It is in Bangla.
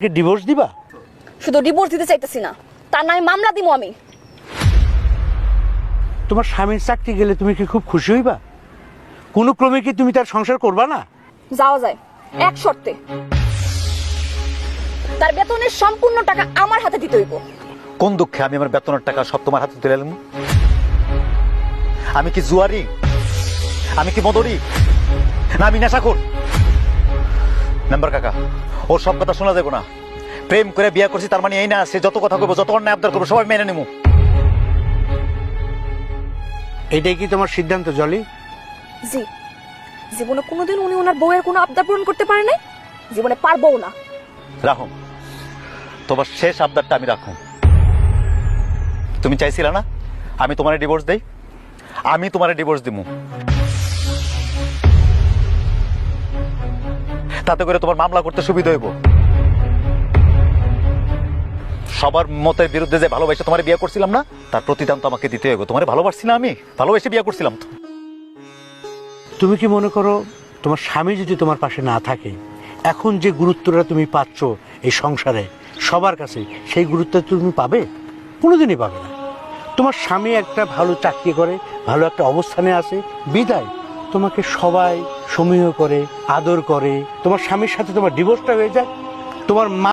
ডিভোর্স দিবা? শুধু ডিভোর্স দিতে চাইতেছি না, তার নামে মামলা দিমু আমি। তোমার স্বামীর চাকরি গেলে তুমি কি খুব খুশি হইবা? কোনো ক্রমে কি তুমি তার সংসার করবা না? যাওয়া যায় এক শর্তে, তার বেতনের সম্পূর্ণ টাকা আমার হাতে দিতে হইব। কোন দুঃখে আমি আমার বেতনের টাকা সব তোমার হাতে তুলে এলাম? আমি কি জুয়ারি? আমি কি মদরি? না আমি নেশাখোর? মেম্বার কাকা, ওর সব কথা শোনা যাবে না। প্রেম করে বিয়ে করছি তার মানে এই না সে যত কথা কইবো, যত অন্যায় আবদার করবো সবাই মেনে নেবো। এটাই কি তোমার সিদ্ধান্ত জলি? জি, জীবনে কোনোদিন উনি ওনার বউয়ের কোনো আবদার পূরণ করতে পারে নাই, জীবনে পারবও না। রাখো, তোমার শেষ আবদারটা আমি রাখো। তুমি চাইছিলে না আমি তোমার ডিভোর্স দেই? আমি তোমার ডিভোর্স দিব। তাতে করে তোমার মামলা করতে সুবিধা হইব। সবার মতের বিরুদ্ধে যে ভালোবাসে তোমার বিয়ে করছিলাম না, তার প্রতিদান তো আমাকে দিতে হইব। তোমার ভালোবাসছি না, আমি ভালোবেসে বিয়ে করছিলাম তো। তুমি কি মনে করো তোমার স্বামী যদি তোমার পাশে না থাকে, এখন যে গুরুত্বটা তুমি পাচ্ছ এই সংসারে সবার কাছে, সেই গুরুত্ব তুমি পাবে? কোনোদিনই পাবে না। তোমার স্বামী একটা ভালো চাকরি করে, ভালো একটা অবস্থানে আছে বিদায় তোমাকে সবাই সমীহ করে, আদর করে। তোমার স্বামীর সাথে তোমার ডিভোর্সটা হয়ে যায়, তোমার মা